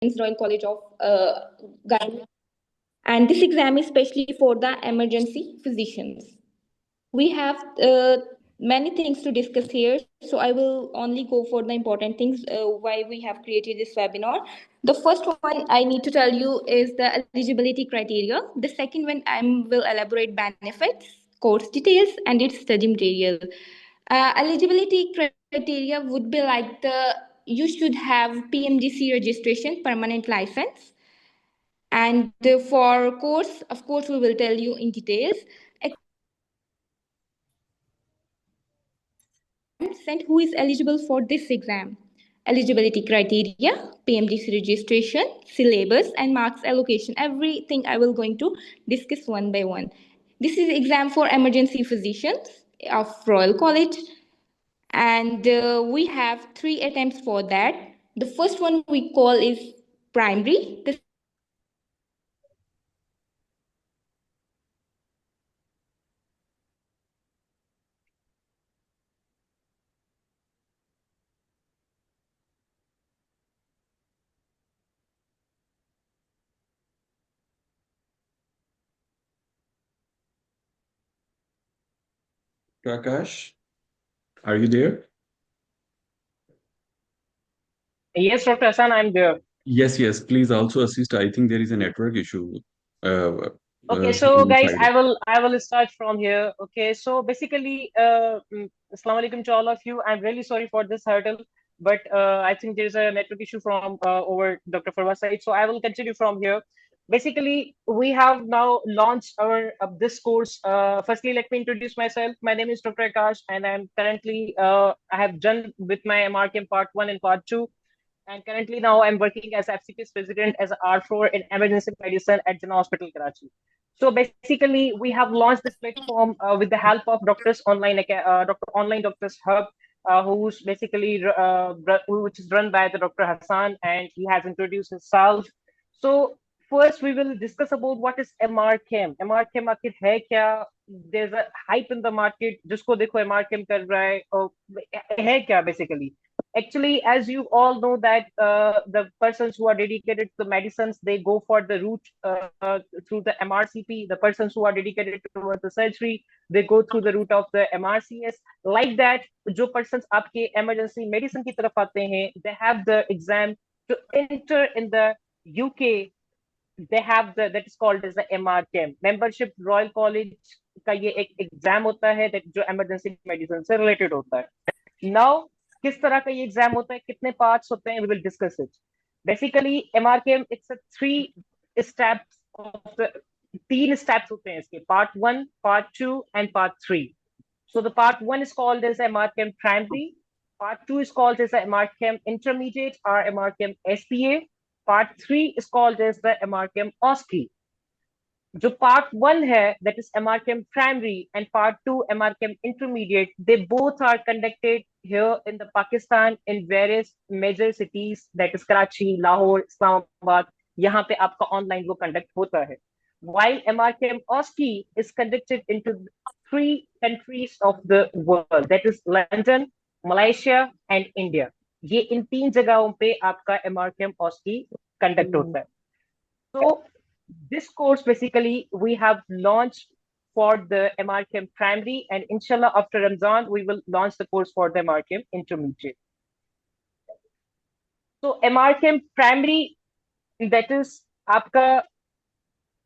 Royal College of Gynecology. And this exam is specially for the emergency physicians. We have many things to discuss here, so I will only go for the important things why we have created this webinar. The first one I need to tell you is the eligibility criteria. The second one I will elaborate benefits, course details, and its study material. Eligibility criteria would be like the you should have PMDC registration, permanent license. And for course, of course, we will tell you in details. And who is eligible for this exam. Eligibility criteria, PMDC registration, syllabus, and marks allocation. Everything I will going to discuss one by one. This is exam for emergency physicians of Royal College, and we have 3 attempts for that. The first one we call is primary. The Prakash, are you there? Yes, Dr. Hassan, I'm there. Yes, please also assist. I think there is a network issue Okay, in so your guys, side. I will start from here. Okay, so basically, Assalamu alaikum to all of you. I'm really sorry for this hurdle, but I think there's a network issue from over Dr. Farwa's side. So I will continue from here. Basically, we have now launched our this course. Firstly, let me introduce myself. My name is Dr. Akash, and I'm currently I have done with my MRChem Part 1 and Part 2. And currently now I'm working as FCP's president as R4 in emergency medicine at Jinnah Hospital, Karachi. So basically, we have launched this platform with the help of Doctors Online, Doctor Online Doctors Hub, who's basically which is run by the Dr. Hassan, and he has introduced himself. So first, we will discuss about what is MRChem. MRChem आखिर है क्या? There's a hype in the market. जिसको देखो MRChem कर रहा है, और है क्या basically? Actually, as you all know that the persons who are dedicated to medicines, they go for the route through the MRCP. The persons who are dedicated towards the surgery, they go through the route of the MRCS. Like that, जो persons आपके emergency medicine की तरफ आते हैं, they have the exam to enter in the UK. They have that is called as the MRChem, membership Royal College का ये एक exam होता है that जो emergency medicine से related होता है. Now, किस तरह का ये एग्जाम होता है, कितने पार्ट्स होते हैं, we will discuss it. Basically, MRChem, it's a 3 steps of the 3 steps होते हैं इसके, part 1, part 2, and part 3. So the part 1 is called as MRChem primary, part 2 is called as the MRChem intermediate or MRChem SPA, part 3 is called as the MRChem OSCE. जो part 1 है, that is MRChem primary, and part 2 MRChem intermediate, they both are conducted here in the Pakistan in various major cities, that is Karachi, Lahore, Islamabad. यहाँ पे आपका online वो conduct होता है. While MRChem OSCE is conducted into 3 countries of the world, that is London, Malaysia, and India. ये इन 3 जगहों पे आपका MRChem OSCE conduct होता है. So this course basically we have launched for the MRChem primary, and inshallah after Ramzan we will launch the course for the MRChem intermediate. So MRChem primary, that is आपका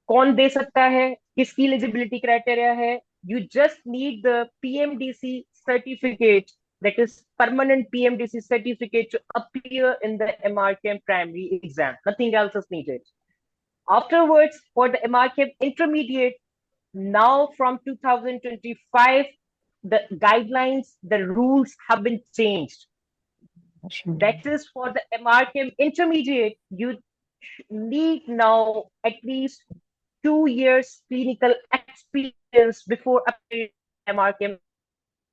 कौन दे सकता है, किसकी eligibility criteria है, you just need the PMDC certificate, that is permanent PMDC certificate to appear in the MRChem primary exam. Nothing else is needed. Afterwards, for the MRChem intermediate, now from 2025, the guidelines, the rules have been changed. That is for the MRChem intermediate, you need now at least 2 years clinical experience before appearing MRChem.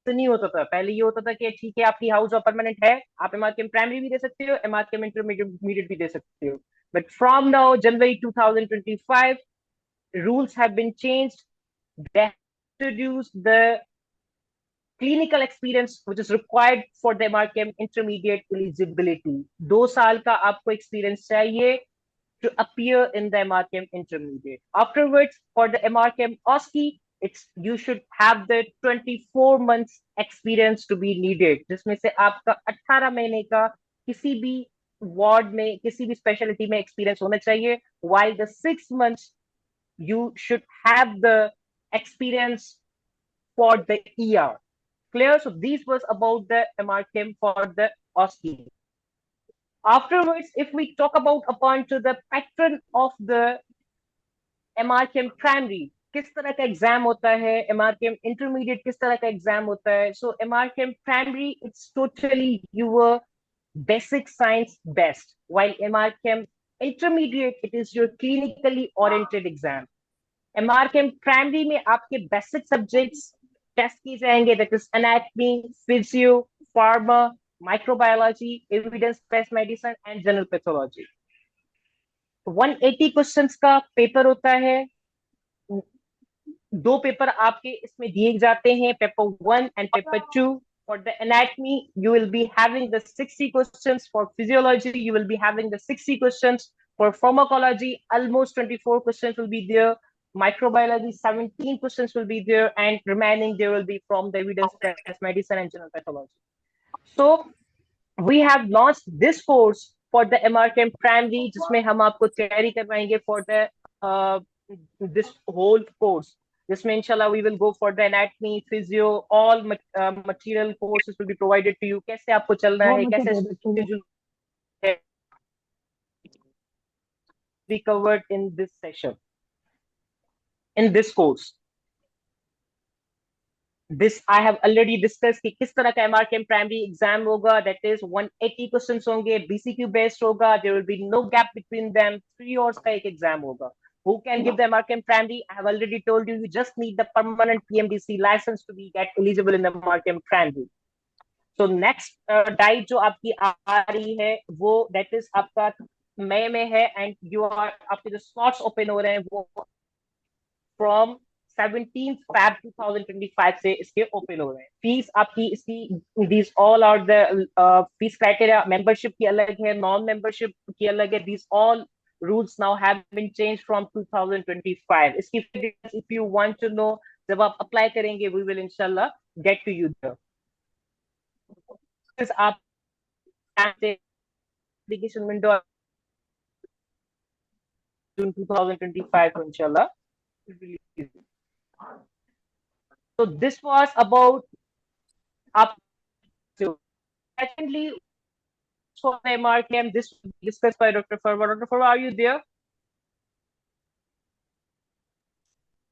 नहीं होता था, पहले ये होता था कि ठीक है आपकी हाउस ऑफ परमानेंट है, आप एमआरकेम प्राइमरी भी दे सकते हो, एमआरकेम इंटरमीडिएट भी दे सकते हो. But from now, January 2025, rules have been changed. They introduced the clinical experience which is required for the MRChem intermediate eligibility. 2 साल का आपको experience चाहिए to appear in the MRChem intermediate. Afterwards, for the MRChem OSCE, you should have the 24 months experience to be needed, जिसमें से आपका 18 महीने का किसी भी वार्ड में किसी भी स्पेशलिटी में एक्सपीरियंस होना चाहिए, while the 6 months you should have the experience for the ER. Clear? So this was about the MRChem for the OSCE. Afterwards, if we talk about upon to the pattern of the MRChem primary, किस तरह का exam होता है, MRChem intermediate किस तरह का exam होता है. So MRChem primary, it's totally your basic science best, while MRChem intermediate, it is your clinically oriented exam. MRChem primary में आपके basic subjects टेस्ट किए जाएंगे, that is anatomy, physio, pharma, microbiology, evidence-based medicine and general pathology. 180 questions का paper होता है. 2 paper आपके इसमें दिए जाते हैं, paper 1 and paper 2. For the anatomy, you will be having the 60 questions. For physiology, you will be having the 60 questions. For pharmacology, almost 24 questions will be there. Microbiology, 17 questions will be there, and remaining there will be from the evidence-based medicine and general pathology. So we have launched this course for the MRChem primary, जिसमें हम आपको तैयारी करवाएंगे for the this whole course. जिसमें inshallah we will go for the anatomy, physio, all material courses will be provided to you. कैसे आपको चलना है, कैसे be covered in this session. In this course, this I have already discussed कि किस तरह का MRChem primary exam होगा. That is 180 questions होंगे, BCQ based होगा. There will be no gap between them. 3 hours का एक exam होगा. Who can give the MRChem primary? I have already told you. You just need the permanent PMDC license to be get eligible in the MRChem primary. So next diet जो आपकी आ रही है वो that is आपका मई में है, and you are आपके जो slots open हो रहे हैं वो from 17th Feb 2025 से इसके ओपन हो रहे हैं. फीस आपकी इसकी these all are the fees criteria. Membership की अलग है, नॉन मेंबरशिप की अलग है. These all rules now have been changed from 2025. इसकी if you want to know, जब आप अप्लाई करेंगे we will inshallah get to you there. आप application window June 2025 inshallah. So this was about up to. Secondly, for the MRChem, this was discussed by Dr. Farwa. Dr. Farwa, are you there?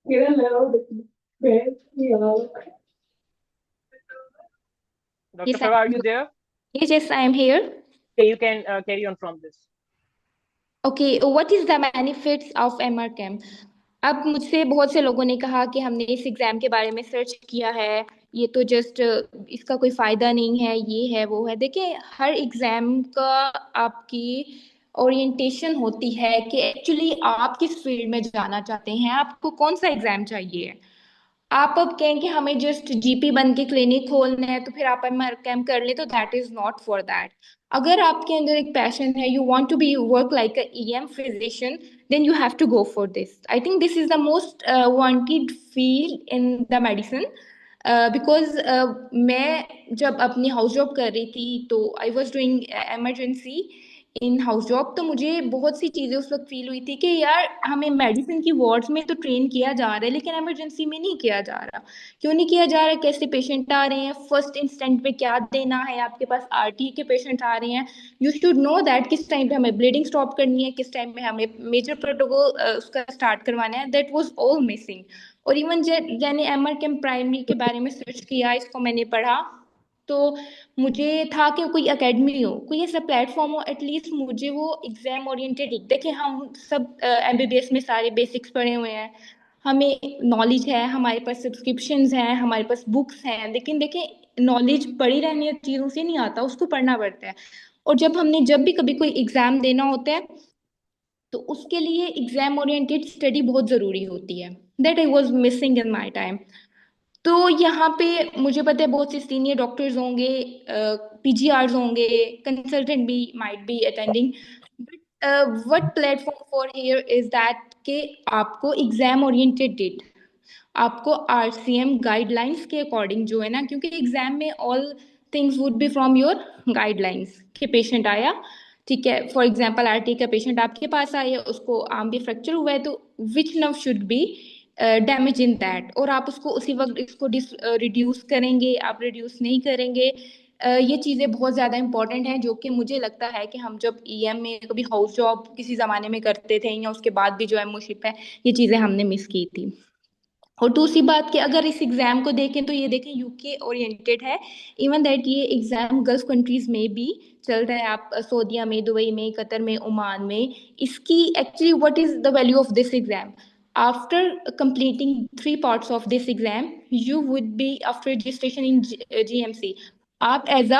Dr. Yes, Farwa, are you there? Yes, I am here. Okay, you can carry on from this. Okay, what is the benefits of MRChem? अब मुझसे बहुत से लोगों ने कहा कि हमने इस एग्जाम के बारे में सर्च किया है, ये तो जस्ट इसका कोई फायदा नहीं है, ये है वो है. देखिए, हर एग्जाम का आपकी ओरिएंटेशन होती है कि एक्चुअली आप किस फील्ड में जाना चाहते हैं, आपको कौन सा एग्जाम चाहिए. आप अब कहेंगे हमें जस्ट जीपी बन के क्लिनिक खोलना है तो फिर आप MRChem कर ले, तो that is not for that. अगर आपके अंदर एक पैशन है, you want to be work like a EM physician, then you have to go for this. I think this is the most wanted field in the medicine because मैं जब अपनी house job कर रही थी तो I was doing emergency in house job, तो मुझे बहुत सी चीज़ें उस वक्त फील हुई थी कि यार हमें मेडिसिन की वार्ड्स में तो ट्रेन किया जा रहा है लेकिन इमरजेंसी में नहीं किया जा रहा. क्यों नहीं किया जा रहा है? कैसे पेशेंट आ रहे हैं, फर्स्ट इंस्टेंट पे क्या देना है, आपके पास RT के पेशेंट आ रहे हैं, यू शुड नो दैट किस टाइम पे हमें ब्लीडिंग स्टॉप करनी है, किस टाइम पे हमें मेजर प्रोटोकॉल उसका स्टार्ट करवाना है. That was all missing. और इवन मैंने MRChem प्राइमरी के बारे में सर्च किया, इसको मैंने पढ़ा, तो मुझे था कि कोई एकेडमी हो, कोई ऐसा प्लेटफॉर्म हो, एटलीस्ट मुझे वो एग्जाम ओरिएंटेड. देखिए, हम सब MBBS में सारे बेसिक्स पढ़े हुए हैं, हमें नॉलेज है, हमारे पास सब्सक्रिप्शंस हैं, हमारे पास बुक्स हैं, लेकिन देखिए नॉलेज पढ़ी रहनी चीज़ों से नहीं आता, उसको पढ़ना पड़ता है. और जब भी कभी कोई एग्जाम देना होता है तो उसके लिए एग्जाम ओरिएंटेड स्टडी बहुत ज़रूरी होती है. That I was missing in my time. तो यहाँ पे मुझे पता है बहुत से सीनियर डॉक्टर्स होंगे, पीजीआर्स होंगे, कंसल्टेंट भी might be attending, but what platform for here is that कि आपको एग्जाम ओरिएंटेड डेट, आपको आरसीएम गाइडलाइंस के अकॉर्डिंग जो है ना, क्योंकि एग्जाम में all things would be from your guidelines कि पेशेंट आया, ठीक है, फॉर एग्जांपल आरटी का पेशेंट आपके पास आया, उसको आर्म भी फ्रैक्चर हुआ है, तो which nerve should be damage in that, और आप उसको उसी वक्त इसको रिड्यूस करेंगे, आप रिड्यूस नहीं करेंगे। ये चीज़ें बहुत ज़्यादा इंपॉर्टेंट हैं, जो कि मुझे लगता है कि हम जब ईएम में कभी हाउस जॉब किसी ज़माने में करते थे या उसके बाद भी जो एमओशिप है, ये चीज़ें हमने मिस की थी। और दूसरी बात कि अगर इस एग्जाम को देखें तो ये देखें यूके ओरिएंटेड है, इवन दैट ये एग्जाम गल्फ कंट्रीज में भी चल रहा है, आप सऊदीया में, दुबई में, कतर में, ओमान में। इसकी actually what is the value of this exam? After completing 3 parts of this exam, you would be after registration in GMC, आप एज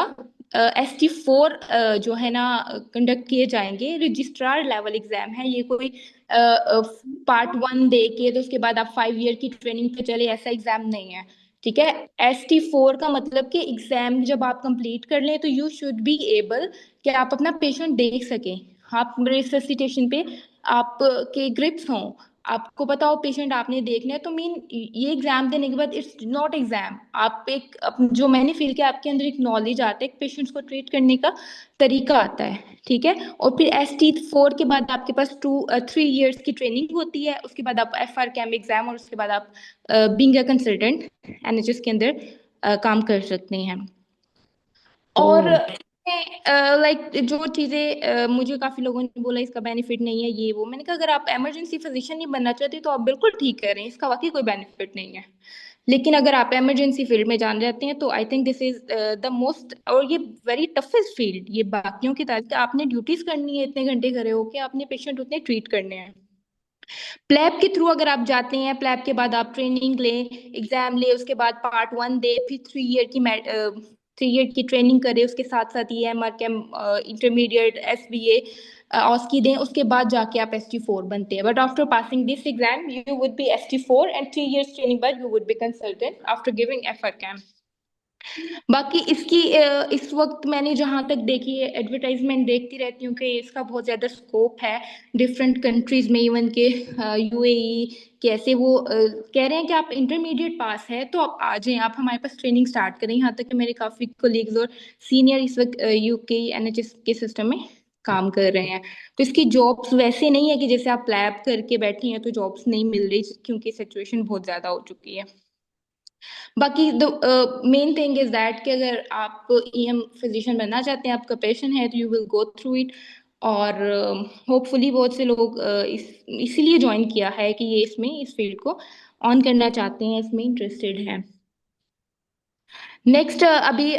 ST4 जो है ना कंडक्ट किए जाएंगे। रजिस्ट्रार लेवल एग्जाम है ये, कोई पार्ट 1 दे के तो उसके बाद आप 5 year की ट्रेनिंग पे चले, ऐसा एग्जाम नहीं है, ठीक है। ST4 का मतलब कि एग्जाम जब आप कंप्लीट कर लें तो यू शुड बी एबल कि आप अपना पेशेंट देख सकें, आप रिससिटेशन पे आपके ग्रिप्स हों, आपको पता हो पेशेंट आपने देखना है, तो मीन ये एग्जाम देने के बाद इट्स नॉट एग्जाम, आप एक जो मैंने फील किया आपके अंदर एक नॉलेज आता है, पेशेंट्स को ट्रीट करने का तरीका आता है, ठीक है। और फिर ST4 के बाद आपके पास 3 years की ट्रेनिंग होती है, उसके बाद आप FR कैम एग्जाम, और उसके बाद आप बीइंग अ कंसल्टेंट NHS के अंदर काम कर सकते हैं। और लाइक जो चीज़ें मुझे काफ़ी लोगों ने बोला इसका बेनिफिट नहीं है, ये वो, मैंने कहा अगर आप इमरजेंसी फिजिशियन नहीं बनना चाहते तो आप बिल्कुल ठीक कह रहे हैं, इसका वाकई कोई बेनिफिट नहीं है। लेकिन अगर आप इमरजेंसी फील्ड में जाना चाहते हैं तो I think this is the most, और ये वेरी टफेस्ट फील्ड, ये बाकियों की तरह आपने ड्यूटीज करनी है, इतने घंटे खड़े होके आपने पेशेंट उतने ट्रीट करने हैं। प्लैब के थ्रू अगर आप जाते हैं, प्लैब के बाद आप ट्रेनिंग लें, एग्जाम ले, उसके बाद पार्ट 1 दे, फिर 3 year की ट्रेनिंग करें, उसके साथ साथ EMR कैम, इंटरमीडिएट, SBA, ऑस्की दें, उसके बाद जाके आप ST4 बनते हैं। But after passing this exam you would be ST4 and 3 years training बाद you would be consultant after giving FR कैम। बाकी इसकी इस वक्त मैंने जहाँ तक देखी है, एडवर्टाइजमेंट देखती रहती हूँ कि इसका बहुत ज़्यादा स्कोप है डिफरेंट कंट्रीज में, इवन के UAE कैसे वो कह रहे हैं कि आप इंटरमीडिएट पास है तो आप आ जाएं, आप हमारे पास ट्रेनिंग स्टार्ट करें। यहाँ तक कि मेरे काफ़ी कोलीग्स और सीनियर इस वक्त UK NHS के सिस्टम में काम कर रहे हैं। तो इसकी जॉब्स वैसे नहीं है कि जैसे आप लैब करके बैठी हैं तो जॉब्स नहीं मिल रही, क्योंकि सिचुएशन बहुत ज़्यादा हो चुकी है। बाकी the main thing is that कि अगर आप EM फिजिशियन बनना चाहते हैं, आपका पैशन है, तो you will go through it. और होपफुली बहुत से लोग इसीलिए ज्वाइन किया है कि ये इसमें इस फील्ड को ऑन करना चाहते हैं, इसमें इंटरेस्टेड हैं। नेक्स्ट अभी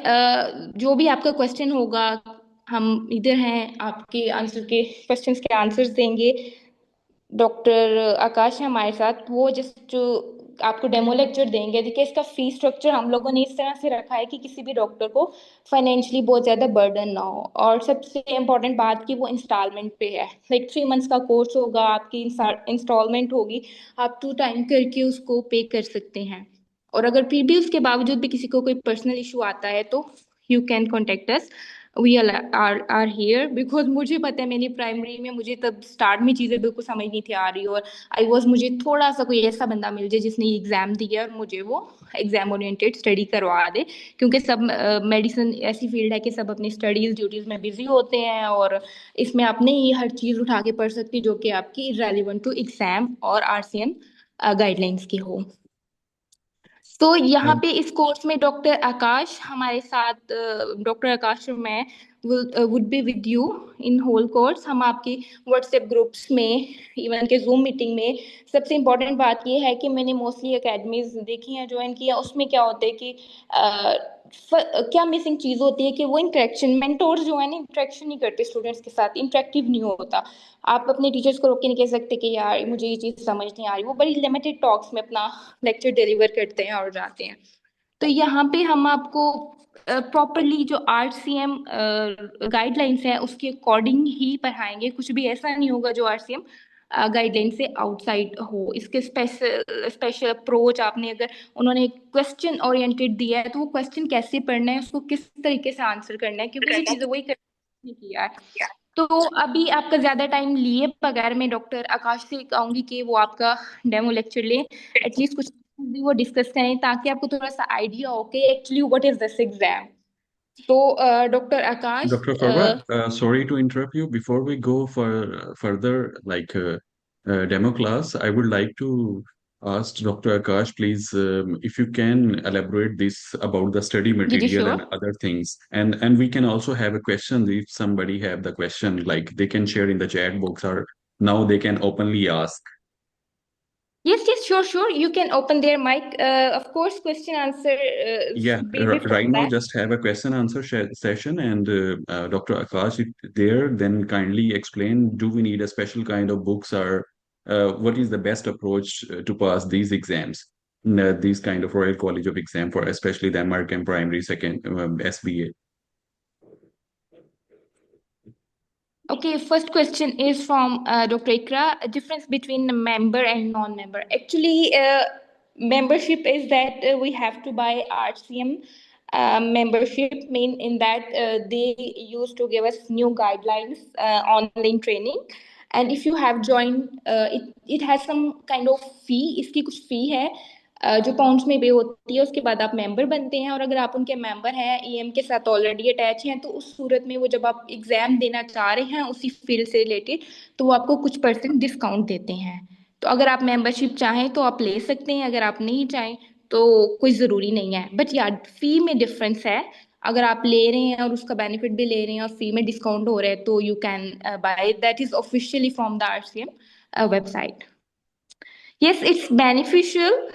जो भी आपका क्वेश्चन होगा, हम इधर हैं, आपके आंसर के क्वेश्चंस के आंसर्स देंगे। डॉक्टर आकाश है हमारे साथ, वो जस्ट जो आपको डेमो लेक्चर देंगे। देखिए इसका फीस स्ट्रक्चर हम लोगों ने इस तरह से रखा है कि किसी भी डॉक्टर को फाइनेंशियली बहुत ज़्यादा बर्डन ना हो, और सबसे इम्पोर्टेंट बात कि वो इंस्टॉलमेंट पे है, लाइक 3 months का कोर्स होगा, आपकी इंस्टॉलमेंट होगी, आप 2 time करके उसको पे कर सकते हैं। और अगर फिर भी उसके बावजूद भी किसी को कोई पर्सनल इशू आता है तो you can contact us, we are here. Because मुझे पता है मैंने प्राइमरी में, मुझे तब स्टार्ट में चीज़ें बिल्कुल समझ नहीं थी आ रही, और मुझे थोड़ा सा कोई ऐसा बंदा मिल जाए जिसने एग्ज़ाम दिया और मुझे वो एग्जाम ओरिएंटेड स्टडी करवा दे, क्योंकि सब मेडिसिन ऐसी फील्ड है कि सब अपनी स्टडीज़ ड्यूटीज़ में बिजी होते हैं, और इसमें आप नहीं हर चीज़ उठा के पढ़ सकती जो कि आपकी रेलिवेंट टू एग्जाम और RCM गाइडलाइंस की हो। तो यहाँ पे इस कोर्स में डॉक्टर आकाश हमारे साथ, डॉक्टर आकाश और मैं would be with you in whole course. हम आपकी व्हाट्सएप ग्रुप्स में, इवन के जूम मीटिंग में। सबसे इम्पोर्टेंट बात ये है कि मैंने मोस्टली एकेडमीज देखी हैं, ज्वाइन किया, उसमें क्या होता है कि क्या मिसिंग चीज़ होती है कि वो इंटरेक्शन, मेंटोर्स जो है ना इंटरेक्शन नहीं करते स्टूडेंट्स के साथ, इंटरेक्टिव नहीं होता। आप अपने टीचर्स को रोक के नहीं कह सकते कि यार मुझे ये चीज़ समझ नहीं आ रही, वो बड़ी लिमिटेड टॉक्स में अपना लेक्चर डिलीवर करते हैं और जाते हैं। तो यहाँ पे हम आपको प्रॉपरली जो RCM गाइडलाइंस है उसके अकॉर्डिंग ही पढ़ाएंगे, कुछ भी ऐसा नहीं होगा जो RCM गाइडलाइन से आउटसाइड हो। इसके स्पेशल अप्रोच आपने, अगर उन्होंने क्वेश्चन ओरिएंटेड दिया है तो वो क्वेश्चन कैसे पढ़ना है, उसको किस तरीके से आंसर करना है, क्योंकि ये चीज़ें वही किया है। तो अभी आपका ज्यादा टाइम लिए बगैर मैं डॉक्टर आकाश से कहूंगी कि वो आपका डेमो लेक्चर लें, एटलीस्ट कुछ भी वो डिस्कस करें, ताकि आपको थोड़ा सा आइडिया हो कि actually what is this exam. तो doctor Akash, Dr. Farwa, sorry to interrupt you. Before we go for further like demo class, I would like to ask Dr. Akash, please, if you can elaborate this about the study जी जी material and sure. other things, and we can also have a question if somebody have the question, like they can share in the chat box or now they can openly ask. Yes, sure. You can open their mic. Of course, question answer Yeah, be before right now that. just have a question answer session, and Dr. Akash, if there, then kindly explain, do we need a special kind of books, or what is the best approach to pass these exams, these kind of Royal College of Exam for especially the American Primary Second SBA? Okay, first question is from Dr. Ikra. A difference between a member and non-member. Actually, membership is that we have to buy RCM membership. Mean in that they used to give us new guidelines, online training, and if you have joined, it has some kind of fee. इसकी कुछ fee है जो pounds में पे होती है, उसके बाद आप मेंबर बनते हैं, और अगर आप उनके मेंबर हैं, ईएम के साथ ऑलरेडी अटैच हैं, तो उस सूरत में वो जब आप एग्जाम देना चाह रहे हैं उसी फील्ड से रिलेटेड, तो वो आपको कुछ परसेंट डिस्काउंट देते हैं। तो अगर आप मेंबरशिप चाहें तो आप ले सकते हैं, अगर आप नहीं चाहें तो कोई ज़रूरी नहीं है। बट या फी में डिफरेंस है, अगर आप ले रहे हैं और उसका बेनिफिट भी ले रहे हैं और फी में डिस्काउंट हो रहा है, तो you can buy, that is officially from the RCM website. Yes, it's beneficial.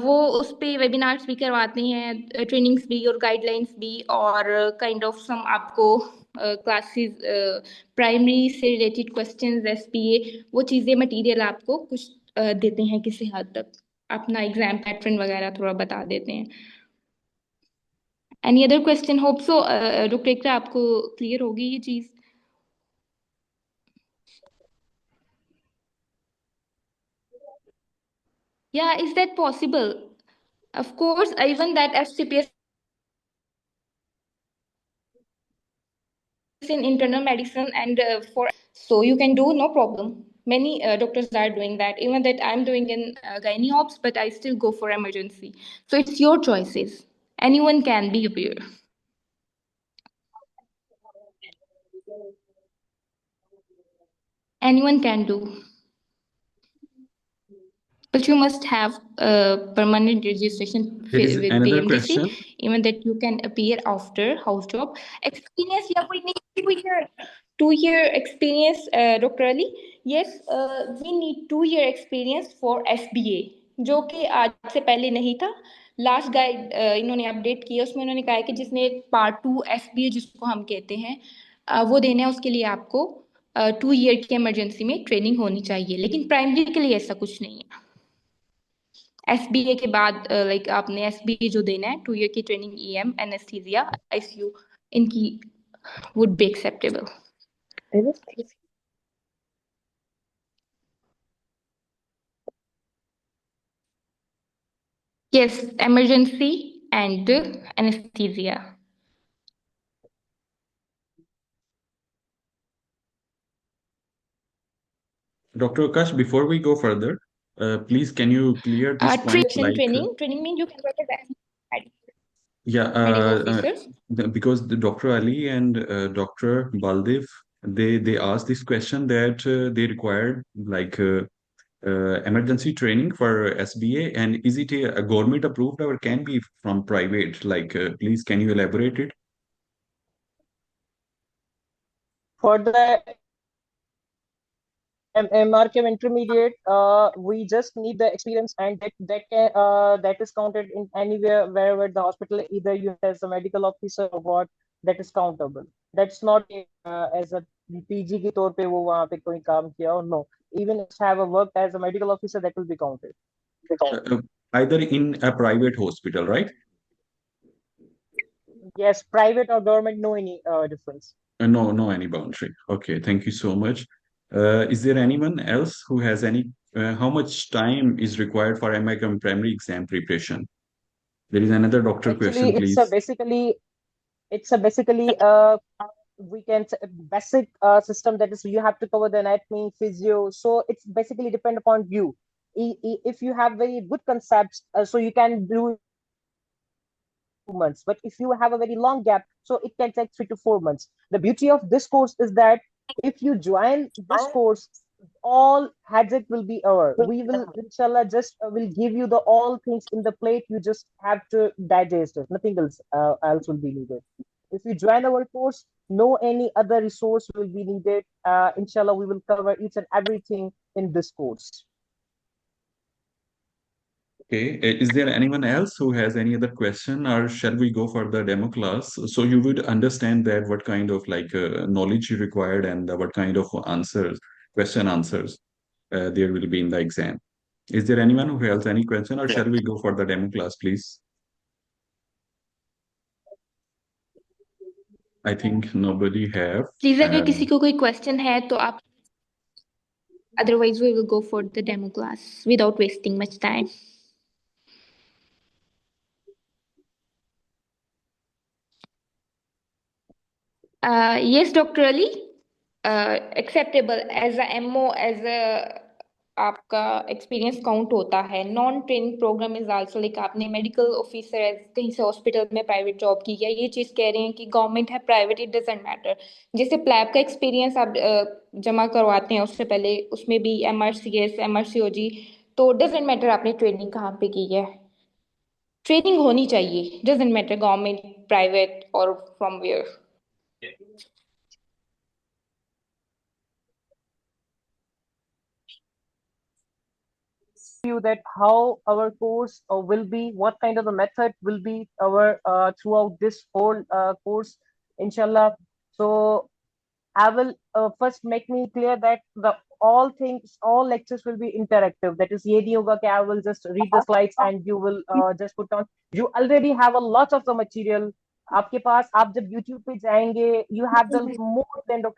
वो उस पे वेबिनार्स भी करवाते हैं, ट्रेनिंग्स भी और गाइडलाइंस भी, और काइंड ऑफ सम आपको क्लासेस, प्राइमरी से रिलेटेड क्वेश्चंस, एसपीए, वो चीज़ें मटेरियल आपको कुछ देते हैं किसी हद तक, अपना एग्जाम पैटर्न वगैरह थोड़ा बता देते हैं। Any other question? Hope so doctor आपको क्लियर होगी ये चीज़। या is that possible? Of course, even that FCPS in internal medicine, and for so you can do, no problem. Many doctors are doing that, even that I'm doing in gynae ops, but I still go for emergency. So it's your choices. Anyone can be here. Anyone can do, but you must have a permanent registration There is with another BMDC, question. even that you can appear after house job experience. Yeah, we need 2 year experience, Dr. Ali. Yes, we need 2 year experience for SBA, जो कि आज से पहले नहीं था। Last guide इन्होंने update किया, उसमें उन्होंने कहा है कि जिसने पार्ट 2 SBA जिसको हम कहते हैं वो देना है, उसके लिए आपको 2 year की इमरजेंसी में ट्रेनिंग होनी चाहिए, लेकिन प्राइमरी के लिए ऐसा कुछ नहीं है। एसबीए के बाद लाइक आपने एसबीए जो देना है 2 year की ट्रेनिंग, ईएम, एनेस्थीसिया, आईसीयू, इनकी would be acceptable. Yes, emergency and anesthesia. Dr. Akash, before we go further, please can you clear this point, like Training means you can work as a yeah, medical officer. because the Dr. Ali and Dr. Baldev, they asked this question that they required like emergency training for SBA, and is it a government approved or can be from private? Like, please, can you elaborate it? For the MRChem intermediate, we just need the experience, and that is counted in anywhere wherever the hospital, either you as a medical officer or what, that is countable. That's not as a PG की तौर पे वो वहाँ पे कोई काम किया, or no. Even if have a worked as a medical officer, that will be counted. Either in a private hospital, right? Yes, private or government, no any difference. No, no, any boundary. Okay, thank you so much. Is there anyone else who has any, how much time is required for MICOM primary exam preparation? There is another doctor question, Actually, please. it's a basically we can say a basic system, that is you have to cover the anatomy, physio. So it's basically depend upon you. If you have very good concepts, so you can do 2 months. But if you have a very long gap, so it can take 3 to 4 months. The beauty of this course is that if you join this course, all headache will be over. We will, inshallah, just will give you the all things in the plate. You just have to digest it. Nothing else will be needed. If you join our course, no any other resource will be needed. Inshallah, we will cover each and everything in this course. Okay, is there anyone else who has any other question, or shall we go for the demo class? So you would understand that what kind of like knowledge you required and what kind of answers, question answers there will be in the exam. Is there anyone who has any question, or shall we go for the demo class, please? I think nobody have. Please अगर किसी को कोई question है तो आप otherwise we will go for the demo class without wasting much time. Yes, Dr. Ali, acceptable as a MO, as a आपका experience count होता है. Non training programme is also like आपने मेडिकल ऑफिसर कहीं से hospital में private job की, या ये चीज़ कह रहे हैं कि गवर्नमेंट है प्राइवेट इट डजेंट मैटर. जैसे प्लैब का एक्सपीरियंस आप जमा करवाते हैं उससे पहले उसमें भी MRCS MRCOG, तो डजेंट मैटर आपने ट्रेनिंग कहाँ पे की है. ट्रेनिंग होनी चाहिए, डजेंट मैटर गवर्नमेंट प्राइवेट और from where. You that how our course will be, what kind of the method will be our throughout this whole course, inshallah. So I will first make me clear that the all things, all lectures will be interactive. That is, ye nahi hoga ki I will just read the slides and you will just put on. You already have a lot of the material. आपके पास आप जब YouTube पे जाएंगे, you have the more than Dr.